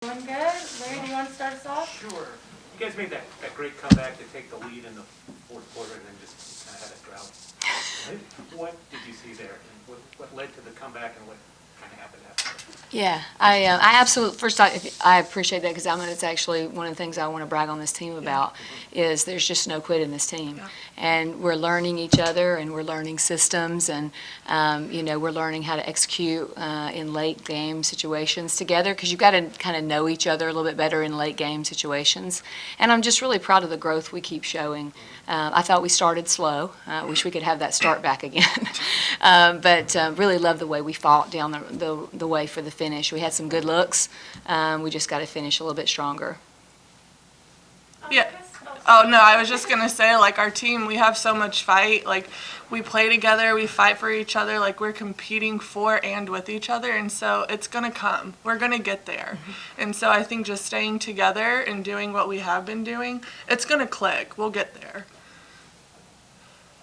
Doing good. Larry, do you want to start us off? Sure. You guys made that great comeback to take the lead in the fourth quarter and then just kind of had a drought. What did you see there? And what led to the comeback and what kind of happened after? Yeah, I absolutely, first I appreciate that because it's actually one of the things I want to brag on this team about is there's just no quit in this team. Yeah. And we're learning each other and we're learning systems and, we're learning how to execute in late game situations together because you've got to kind of know each other a little bit better in late game situations. And I'm just really proud of the growth we keep showing. I thought we started slow. Wish we could have that start back again. But really love the way we fought down the way for the finish. We had some good looks. We just got to finish a little bit stronger. Yeah. Oh, no, I was just going to say, like, our team, we have so much fight. Like, we play together, we fight for each other. Like, we're competing for and with each other. And so it's going to come. We're going to get there. And so I think just staying together and doing what we have been doing, it's going to click. We'll get there.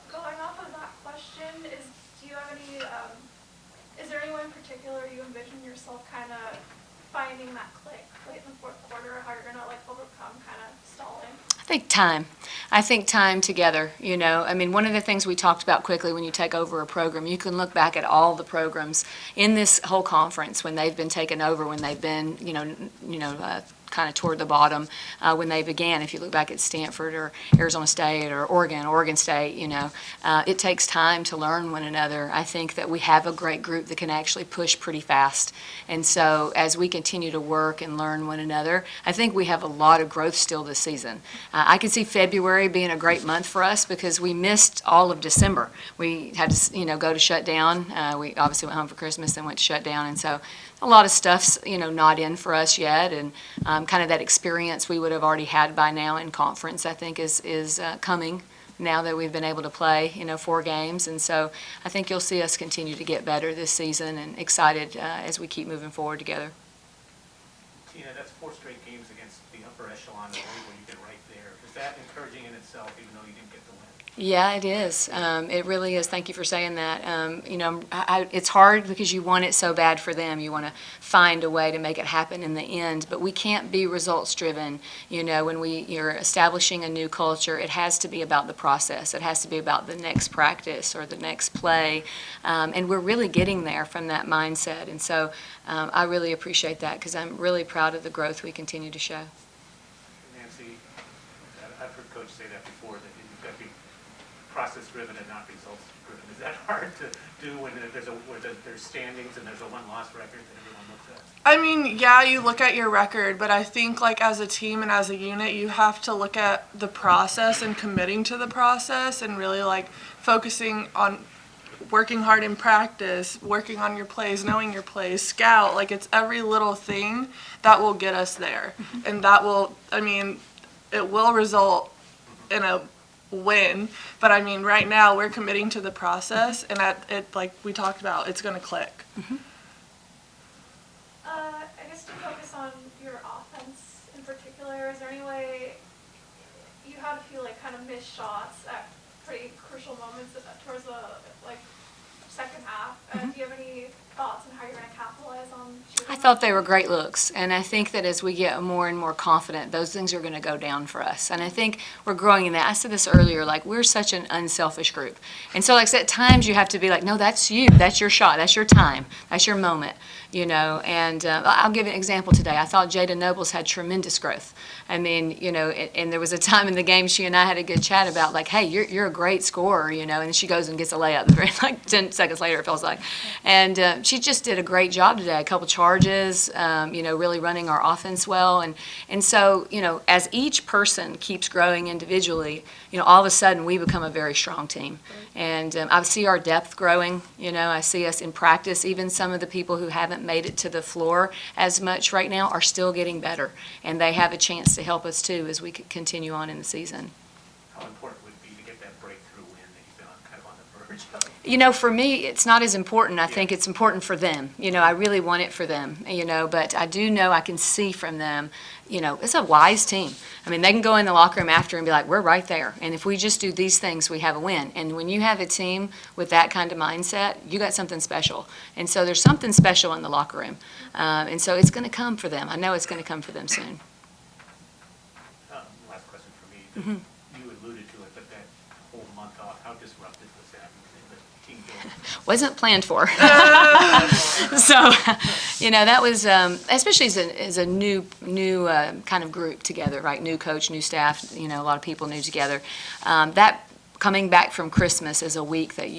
Going off of that question, do you have any, is there anyone in particular you envision yourself kind of finding that click late in the fourth quarter, how you're going to, like, overcome kind of stalling? I think time together, one of the things we talked about quickly when you take over a program, you can look back at all the programs in this whole conference when they've been taken over, when they've been, kind of toward the bottom when they began. If you look back at Stanford or Arizona State or Oregon State, it takes time to learn one another. I think that we have a great group that can actually push pretty fast. And so as we continue to work and learn one another, I think we have a lot of growth still this season. I can see February being a great month for us because we missed all of December. We had to, go to shut down. We obviously went home for Christmas and went to shut down. And so a lot of stuff's, not in for us yet. And kind of that experience we would have already had by now in conference, I think, is coming now that we've been able to play, 4 games. And so I think you'll see us continue to get better this season and excited as we keep moving forward together. Tina, that's 4 straight games against the upper echelon of the league where you've been right there. Is that encouraging in itself, even though you didn't get the win? Yeah, it is. It really is. Thank you for saying that. It's hard because you want it so bad for them. You want to find a way to make it happen in the end, but we can't be results driven. When you're establishing a new culture, it has to be about the process. It has to be about the next practice or the next play, and we're really getting there from that mindset. And so I really appreciate that because I'm really proud of the growth we continue to show. Nancy, I've heard Coach say that before, that you've got to be process-driven and not results-driven. Is that hard to do when there's standings and there's a one-loss record that everyone looks at? I mean, yeah, you look at your record, but I think, like, as a team and as a unit, you have to look at the process and committing to the process and really, like, focusing on working hard in practice, working on your plays, knowing your plays, scout. Like, it's every little thing that will get us there. And that will, it will result in a win, but right now we're committing to the process, and like we talked about, it's going to click. I guess to focus on your offense in particular, is there any way you had a few kind of missed shots at pretty crucial moments towards the second half? Do you have any thoughts on how you're going to capitalize on shooting? I thought they were great looks, and I think that as we get more and more confident, those things are going to go down for us. And I think we're growing in that. I said this earlier, we're such an unselfish group. And so, at times you have to be like, no, that's you. That's your shot. That's your time. That's your moment, And I'll give you an example today. I thought Jada Nobles had tremendous growth. And there was a time in the game she and I had a good chat about, hey, you're a great scorer, and she goes and gets a layup 10 seconds later, it feels like. And she just did a great job today, a couple charges, really running our offense well. And so, as each person keeps growing individually, all of a sudden we become a very strong team. And I see our depth growing. I see us in practice. Even some of the people who haven't made it to the floor as much right now are still getting better. And they have a chance to help us, too, as we continue on in the season. How important would it be to get that breakthrough win that you've been kind of on the verge You know, for me, it's not as important. I think it's important for them. You know, I really want it for them, you know, but I do know I can see from them, you know, it's a wise team. I mean, they can go in the locker room after and be like, we're right there. And if we just do these things, we have a win. And when you have a team with that kind of mindset, you got something special. And so there's something special in the locker room. And so it's going to come for them. I know it's going to come for them soon. Last question for me. You alluded to it, but that whole month off, how disruptive was that in the team building? Wasn't planned for. So, you know, that was, especially as a new kind of group together, right? New coach, new staff, you know, a lot of people new together. That coming back from Christmas is a week that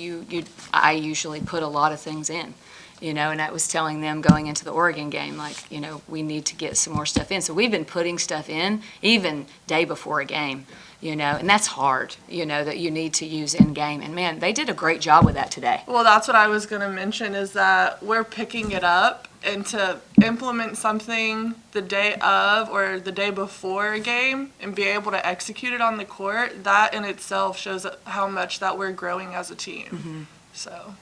I usually put a lot of things in, you know, and I was telling them going into the Oregon game, like, you know, we need to get some more stuff in. So we've been putting stuff in even day before a game. You know, and that's hard, you know, that you need to use in game. And man, they did a great job with that today. Well, that's what I was going to mention is that we're picking it up, and to implement something the day of or the day before a game and be able to execute it on the court, that in itself shows how much that we're growing as a team. So